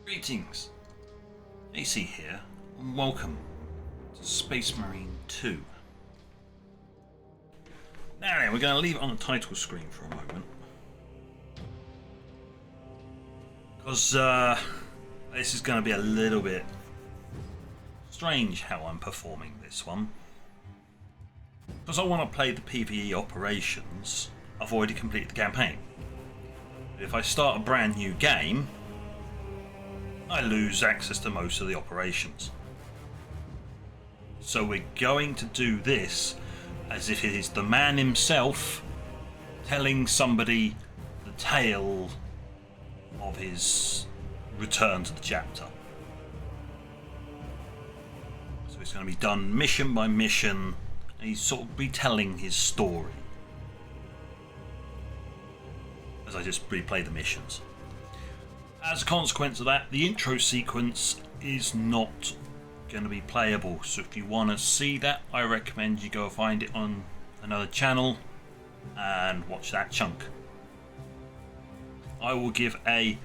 Greetings, AC here, and welcome to Space Marine 2. Now then, we're going to leave it on the title screen for a moment, because this is going to be a little bit strange how I'm performing this one. Because I want to play the PvE operations, I've already completed the campaign. If I start a brand new game, I lose access to most of the operations. So we're going to do this as if it is the man himself telling somebody the tale of his return to the chapter. So it's going to be done mission by mission, and he's sort of retelling his story as I just replay the missions. As a consequence of that, the intro sequence is not going to be playable, so if you want to see that, I recommend you go find it on another channel and watch that chunk. I will give a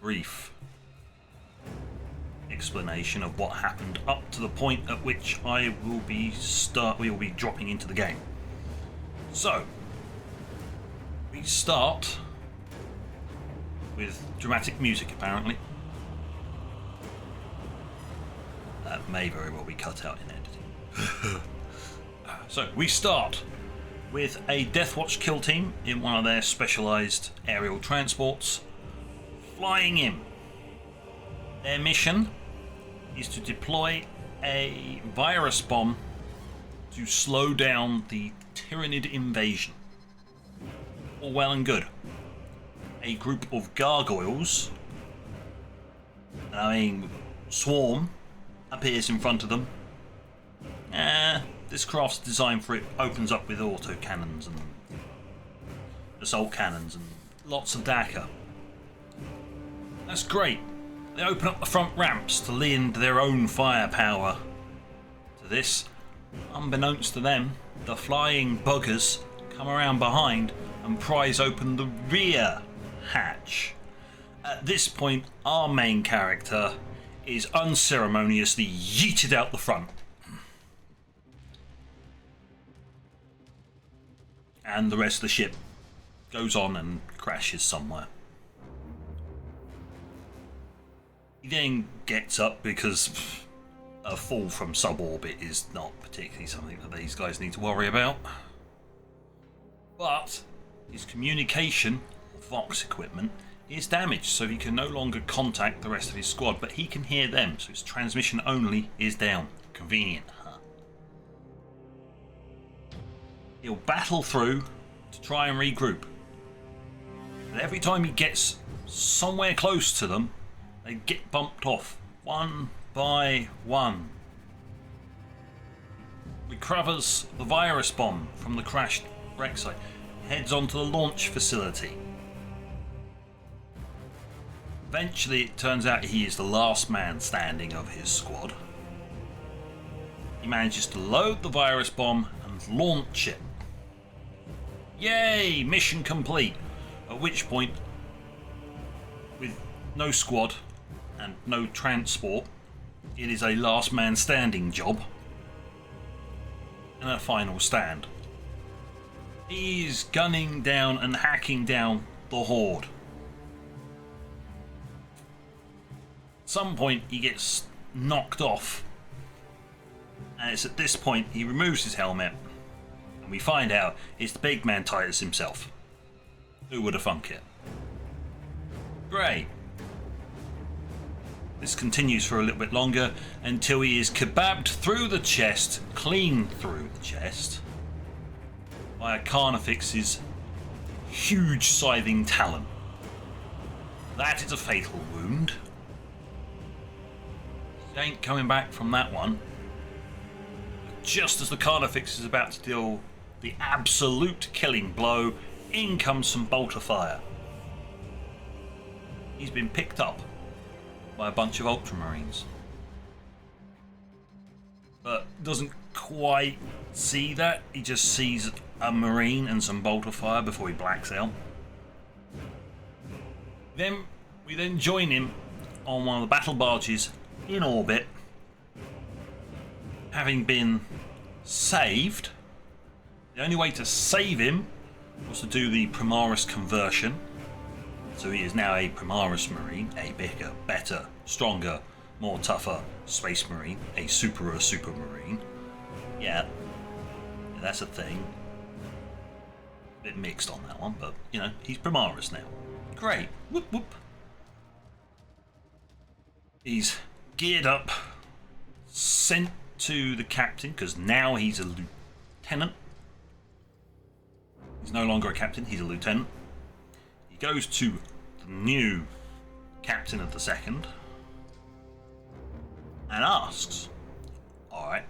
brief explanation of what happened up to the point at which we will be dropping into the game. So we start with dramatic music, apparently. That may very well be cut out in editing. So we start with a Deathwatch kill team in one of their specialised aerial transports, flying in. Their mission is to deploy a virus bomb to slow down the Tyranid invasion. All well and good. A group of gargoyles, swarm, appears in front of them. This craft's designed for it, opens up with auto cannons and assault cannons and lots of DACA. That's great. They open up the front ramps to lend their own firepower to this. Unbeknownst to them, the flying buggers come around behind and prise open the rear hatch. At this point, our main character is unceremoniously yeeted out the front, and the rest of the ship goes on and crashes somewhere. He then gets up because a fall from suborbit is not particularly something that these guys need to worry about, but his communication Vox equipment is damaged, so he can no longer contact the rest of his squad, but he can hear them, so his transmission only is down. Convenient, huh? He'll battle through to try and regroup, but every time he gets somewhere close to them, they get bumped off one by one. Recovers the virus bomb from the crashed wreck site, heads onto the launch facility. Eventually, it turns out he is the last man standing of his squad. He manages to load the virus bomb and launch it. Yay! Mission complete. At which point, with no squad and no transport, it is a last man standing job and a final stand. He's gunning down and hacking down the horde. At some point he gets knocked off, and it's at this point he removes his helmet and we find out it's the big man Titus himself. Who would have thunk it? Great. This continues for a little bit longer until he is kebabbed through the chest, clean through the chest, by a Carnifex's huge scything talon. That is a fatal wound. He ain't coming back from that one. Just as the Carnifex is about to deal the absolute killing blow, in comes some bolter fire. He's been picked up by a bunch of Ultramarines, but doesn't quite see that. He just sees a Marine and some bolter fire before he blacks out. Then We then join him on one of the battle barges in orbit, having been saved. The only way to save him was to do the primaris conversion. So he is now a primaris marine, a bigger, better, stronger, more tougher space marine, a super marine. Yeah, that's a thing. A bit mixed on that one, but you know, he's primaris now. Great. Whoop whoop. He's geared up, sent to the captain, because now he's a lieutenant. He's no longer a captain, he's a lieutenant. He goes to the new captain of the second and asks, alright,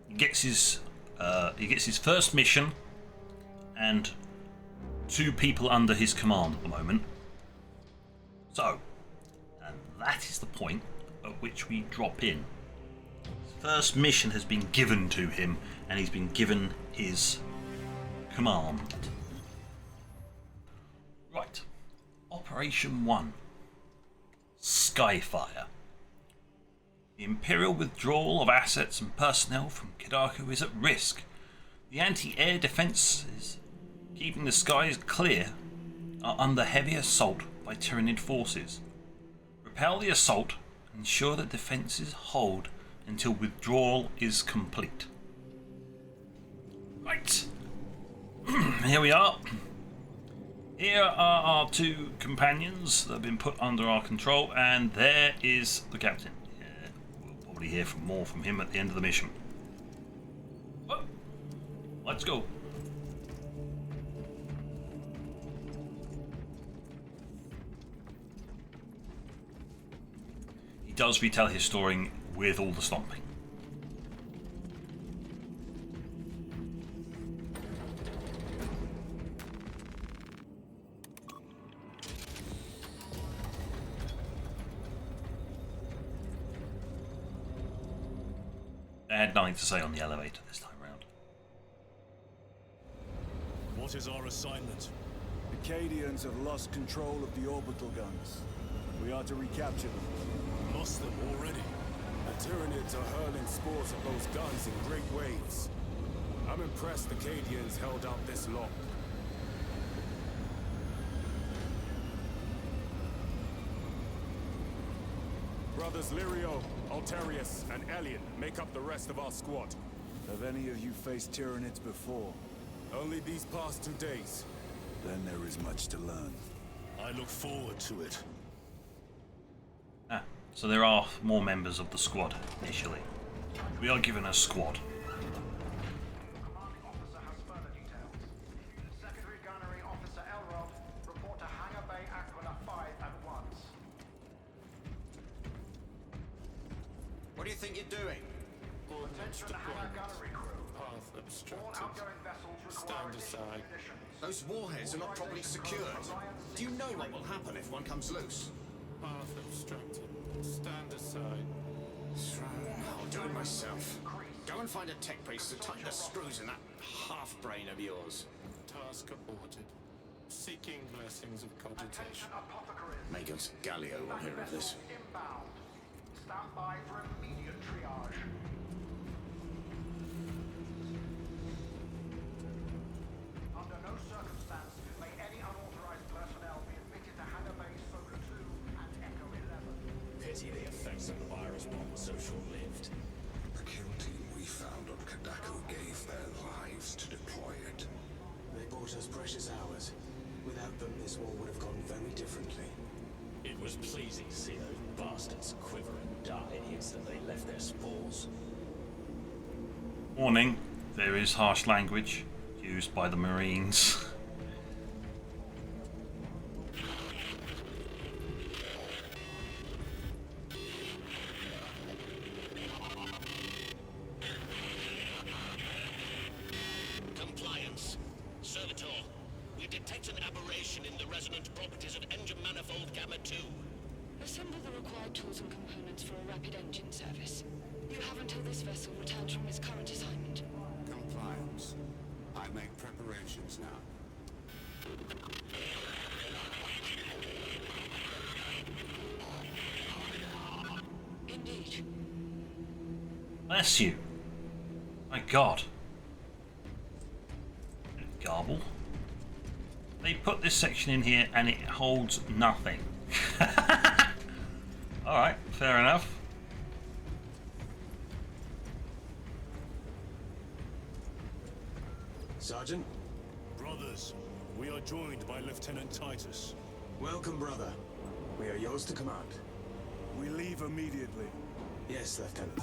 he gets his first mission and 2 people under his command at the moment. So, and that is the point at which we drop in. His first mission has been given to him and he's been given his command. Right. Operation 1. Skyfire. The Imperial withdrawal of assets and personnel from Kidako is at risk. The anti-air defences keeping the skies clear are under heavy assault by Tyranid forces. Repel the assault and ensure that defences hold until withdrawal is complete. Right. Here we are. Here are our 2 companions that have been put under our control, and there is the captain. Yeah, we'll probably hear more from him at the end of the mission. Oh, let's go. He does retell his story with all the stomping. I had nothing to say on the elevator this time round. What is our assignment? The Cadians have lost control of the orbital guns. We are to recapture them. Lost them already? The Tyranids are hurling spores of those guns in great waves. I'm impressed the Cadians held out this long. Brothers Lirio, Altarius, and Elian make up the rest of our squad. Have any of you faced Tyranids before? Only these past 2 days. Then there is much to learn. I look forward to it. So there are more members of the squad initially. We are given a squad. What do you think you're doing? Path obstructed. Stand aside. Those warheads are not properly secured. Do you know what will happen if one comes loose? Path obstructed. Stand aside. I'll do it myself. Go and find a tech priest to tighten the screws in that half-brain of yours. Task aborted. Seeking blessings of cogitation. Magus Gallio will hear of this. Stand by for immediate triage. Under no circumstance may any unauthorized personnel be admitted to Hangar Bay Solar 2 and Echo 11. Pity the effects of the virus bomb were so short-lived. The kill team we found on Kidako gave their lives to deploy it. They bought us precious hours. Without them, this war would have gone very differently. It was pleasing to see those bastards quiver and die the instant they left their spores. Warning, there is harsh language used by the Marines. Compliance. Servitor, we detect an aberration in the resonant properties of engine manifold Gamma 2. Assemble the required tools and components for a rapid engine service. You have until this vessel returns from its current assignment. Compliance. I make preparations now. Bless you. My God. Garble. They put this section in here and it holds nothing. Alright, fair enough. Sergeant? Brothers, we are joined by Lieutenant Titus. Welcome, brother. We are yours to command. We leave immediately. Yes, Lieutenant.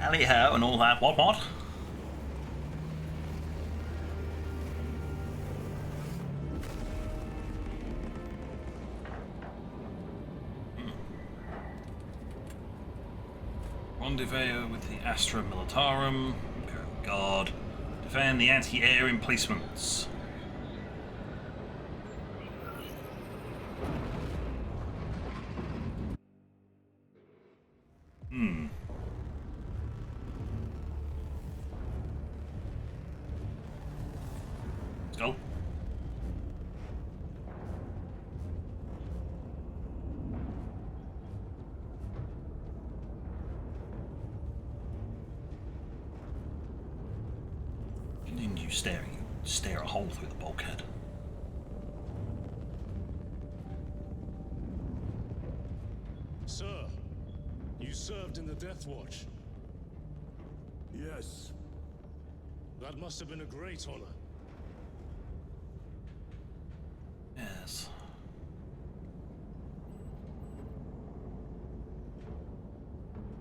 Alley-ho and all that, what? Rendezvous with the Astra Militarum, Imperial Guard, defend the anti-air emplacements. Let's go. Continue staring. You stare a hole through the bulkhead. Sir, you served in the Death Watch. Yes. That must have been a great honor. Yes.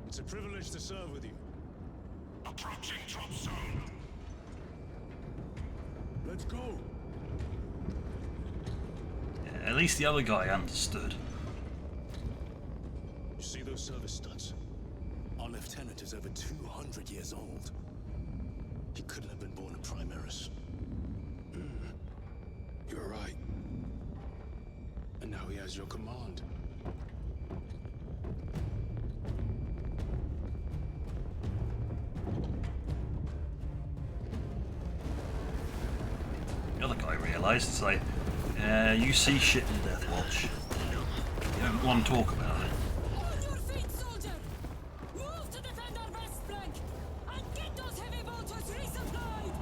It's a privilege to serve with you. Approaching drop zone. Let's go. Yeah, at least the other guy understood. You see those service studs? Our lieutenant is over 200 years old. He couldn't have been born a primaris. You're right. And now he has your command. The other guy realised, it's like, you see shit in the Death Watch. You don't want to talk about it. On your feet, soldier! Move to defend our west flank! And get those heavy bolters resupplied!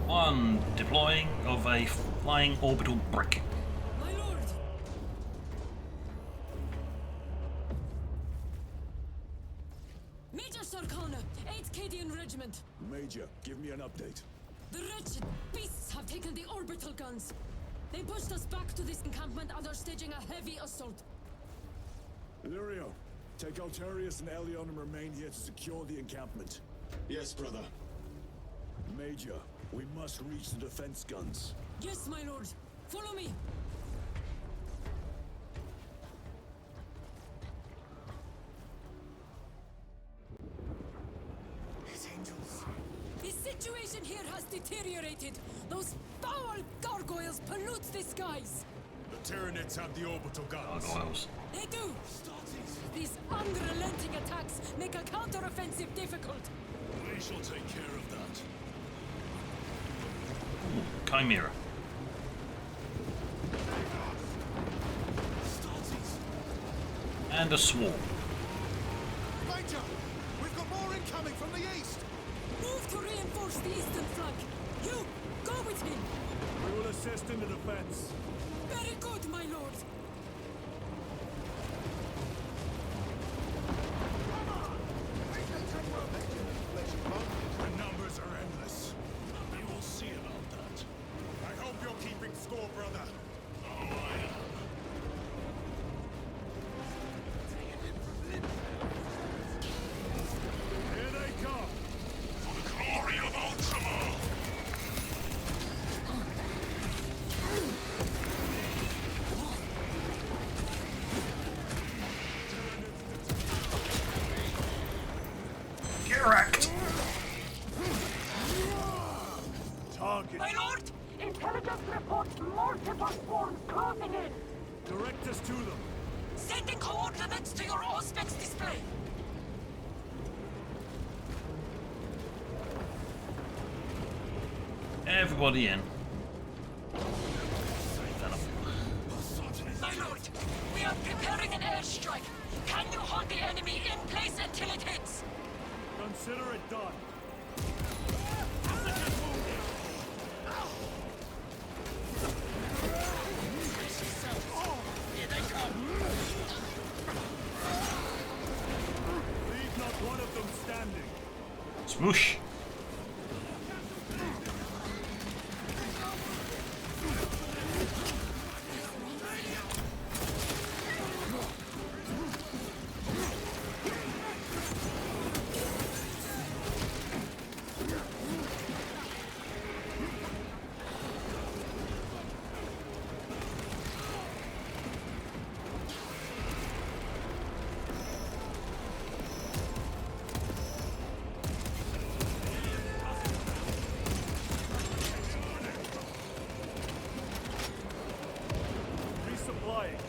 One deploying of a flying orbital brick. My lord! Major Sarkana, 8th Cadian Regiment. Major, give me an update. The wretched beasts have taken the orbital guns. They pushed us back to this encampment and are staging a heavy assault. Lirio, take Altarius and Elion and remain here to secure the encampment. Yes, brother. Major, we must reach the defense guns. Yes, my lord. Follow me. His angels. The situation here has deteriorated. Those foul gargoyles pollute the skies. The Tyranids have the orbital guns. Gargoyles. They do. These unrelenting attacks make a counter-offensive difficult. We shall take care of that. Chimera. And a swarm. Major, we've got more incoming from the east. Move to reinforce the eastern flank. You, go with him. We will assist in the defense. Very good, my lord. The numbers are endless. We will see about that. I hope you're keeping score, brother. Oh, I am. Here they come. For the glory of Ultramar. Get wrecked. Target. My lord! Intelligence reports multiple swarms closing in. Direct us to them. Sending coordinates to your Auspex display. everybody in. My lord, we are preparing an airstrike. Can you hold the enemy in place until it hits? Consider it done. Here they come! Leave not one of them standing. Smoosh. Resupplying.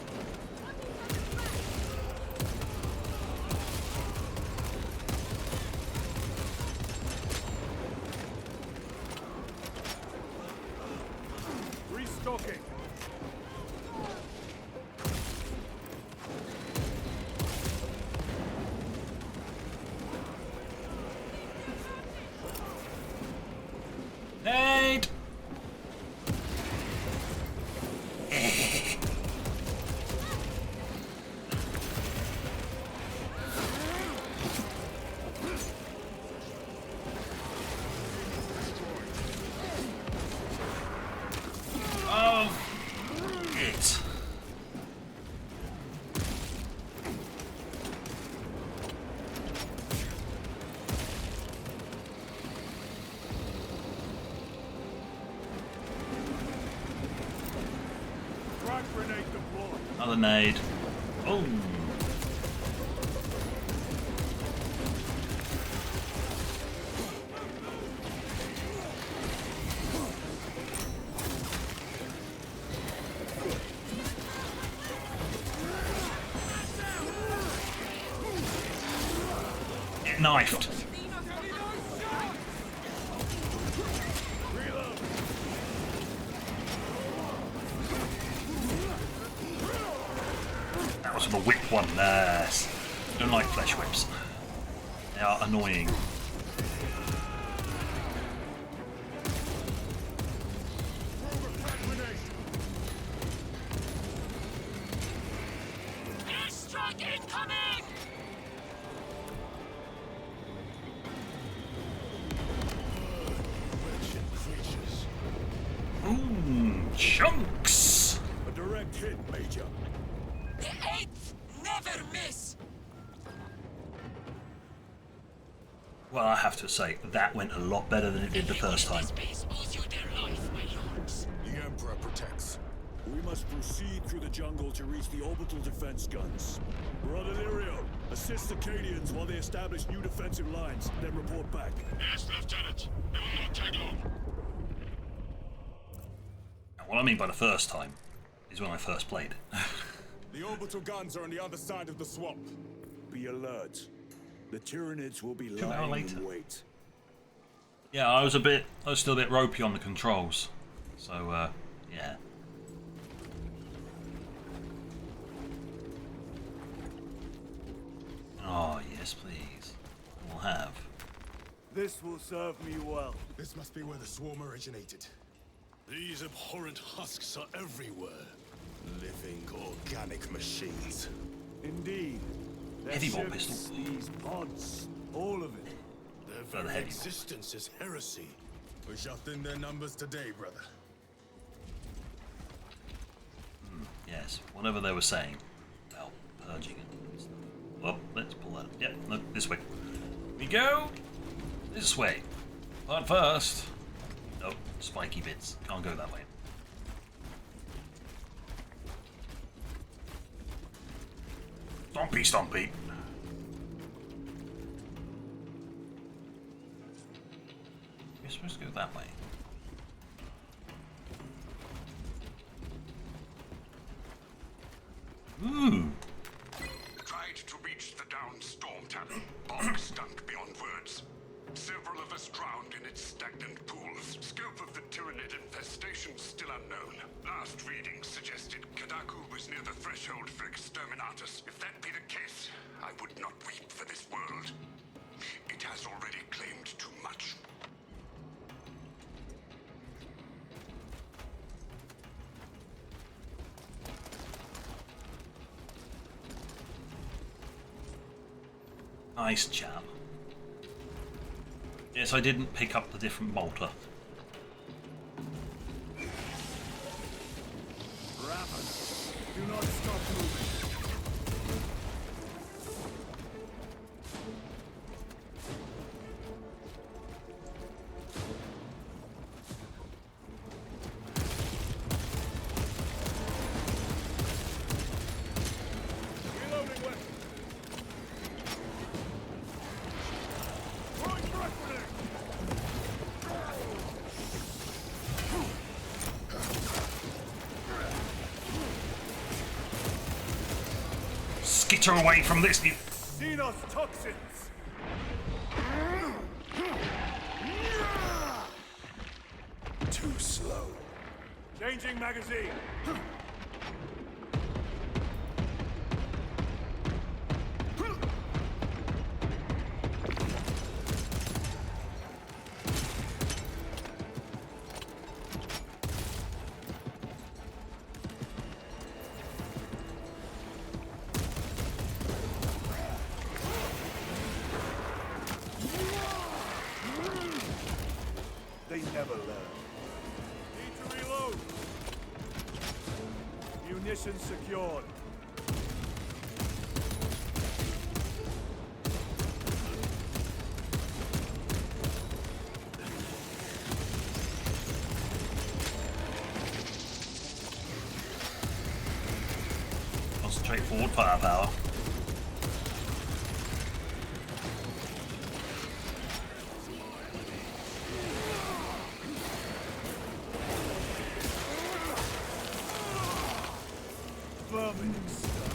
Restocking. Nade! Oh, it. Frag grenade deployed. Another nade. Oh. Get knifed. That was the whip one. Nice. Don't like flesh whips. They are annoying. Airstrike incoming! Wretched creatures. Chunks. A direct hit, Major. The 8th never miss! Well, I have to say, that went a lot better than it did the first time. This base owes you their life, my lords. The Emperor protects. We must proceed through the jungle to reach the orbital defense guns. Brother Lirio, assist the Cadians while they establish new defensive lines, then report back. Yes, Lieutenant. It will not take long. What I mean by the first time is when I first played. The orbital guns are on the other side of the swamp. Be alert. The Tyranids will be 2 hours lying later. in wait. Yeah, I was still a bit ropey on the controls. So, yeah. Oh, yes, please. We'll have. This will serve me well. This must be where the swarm originated. These abhorrent husks are everywhere. Living organic machines. Indeed. Their Heavy ball ships, pistol. these pods, all of it. Their the very heavy existence is heresy. We shall thin their numbers today, brother. Yes, whatever they were saying about purging and stuff. Well, let's pull that. Yep, no, this way. We go this way. But first, no, spiky bits. Can't go that way. Stompy, stompy. We're supposed to go that way. Ooh. Tried to reach the downed storm tunnel. Bog stunk beyond words. Several of us drowned in its stagnant pools. Scope of the Tyranid infestation still unknown. Last readings suggested Kadaku was near the threshold for exterminatus. If that be the case, I would not weep for this world. It has already claimed too much. Nice chap. Yes, I didn't pick up the different bolter. Rapid. Do not stop moving. Reloading weapon. Throwing front grenade. Skitter away from this new. Xenos toxins. Too slow. Changing magazine. They never learn. Need to reload. Munitions secured. Concentrate forward firepower. Vermin stuff.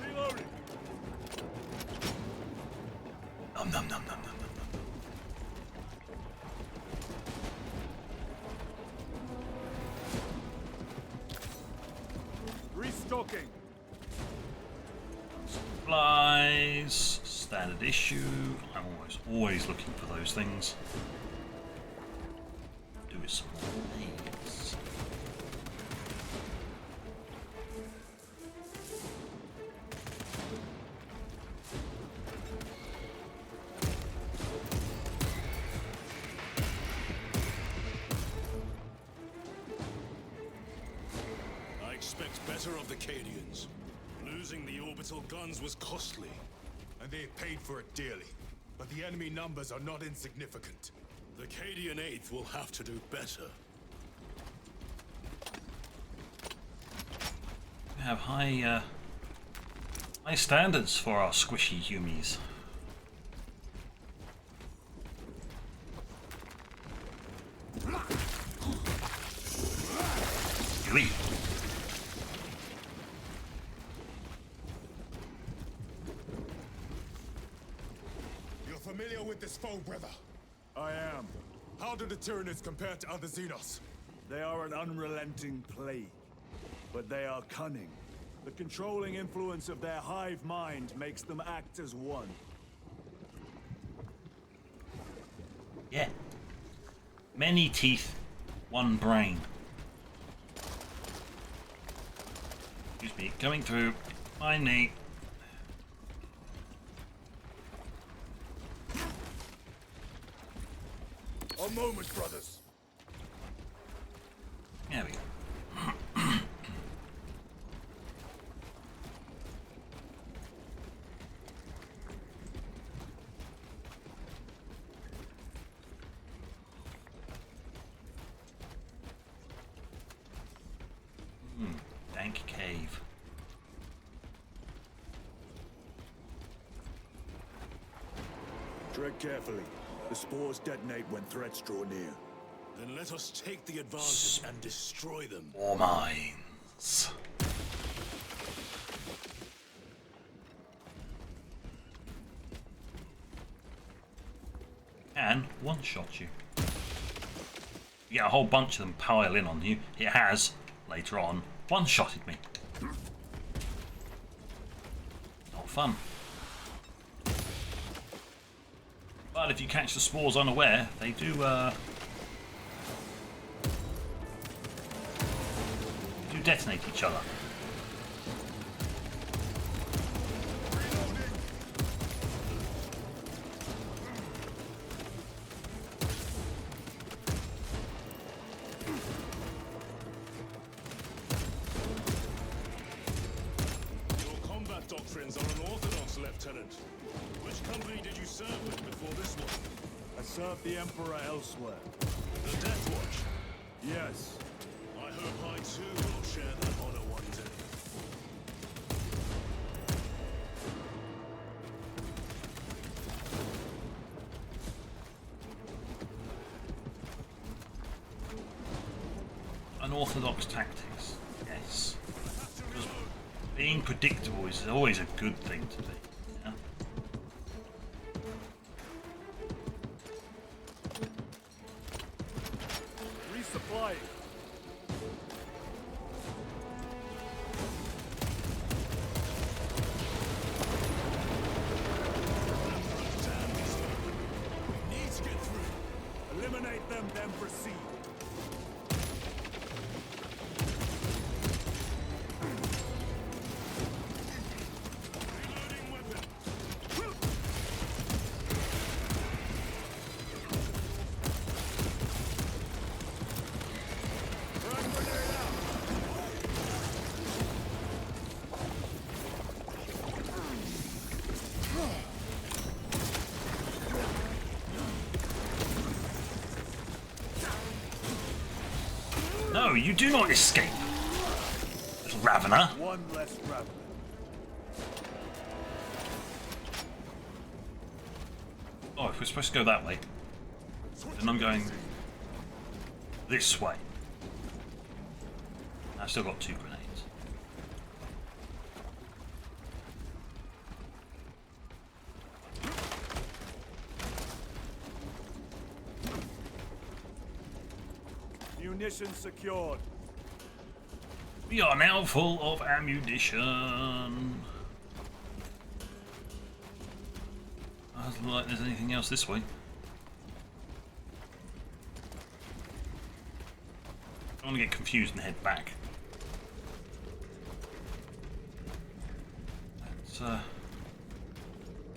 Reloading. Nom nom nom nom nom nom nom. Restocking. Supplies, standard issue. I'm always looking for those things. Do with some more things. I expect better of the Cadians. Losing the orbital guns was costly, and they paid for it dearly. But the enemy numbers are not insignificant. The Cadian 8th will have to do better. We have high standards for our squishy humies. Gooey. You're familiar with this foe, brother? I am. How do the Tyranids compare to other Xenos? They are an unrelenting plague, but they are cunning. The controlling influence of their hive mind makes them act as one. Yeah. Many teeth, one brain. Excuse me, coming through. My knee. A moment, brothers. There we go. Dank cave. Tread carefully. The spores detonate when threats draw near. Then let us take the advantage and destroy them. More mines. one-shot you. You get a whole bunch of them pile in on you. It has, later on, one-shotted me. Not fun. But if you catch the spores unaware, they do detonate each other. Your combat doctrines are unorthodox, Lieutenant. Which company did you serve with before this one? I served the Emperor elsewhere. The Death Watch? Yes. I hope I too will share that honor one day. Unorthodox tactics, yes. Because being predictable is always a good thing to be. Yeah? Resupplying. Need to get through. Eliminate them, then proceed. Reloading weapon. Frag grenade out. No, you do not escape, little Ravener. One less ravener. Oh, if we're supposed to go that way, then I'm going this way. I've still got 2 grenades. Munitions secured. We are now full of ammunition. Doesn't look like there's anything else this way. I don't want to get confused and head back.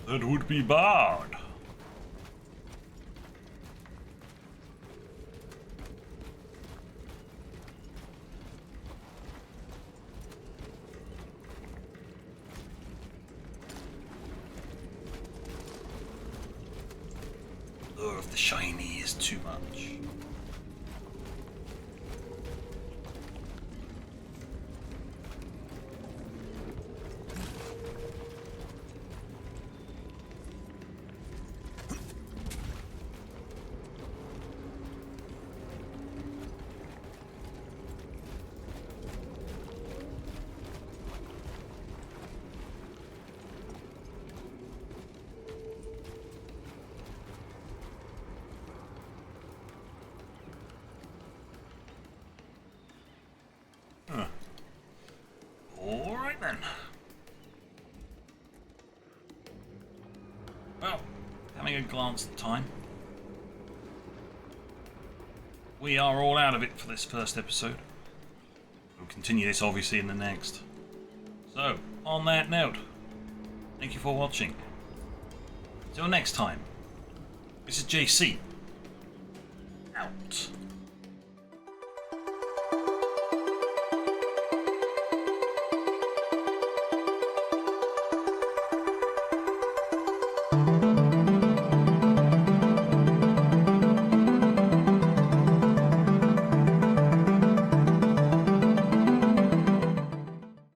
That would be bad. Lure of the shiny is too much. Alright then. Well, having a glance at the time, we are all out of it for this first episode. We'll continue this obviously in the next. So, on that note, thank you for watching. Till next time, this is JC. Out.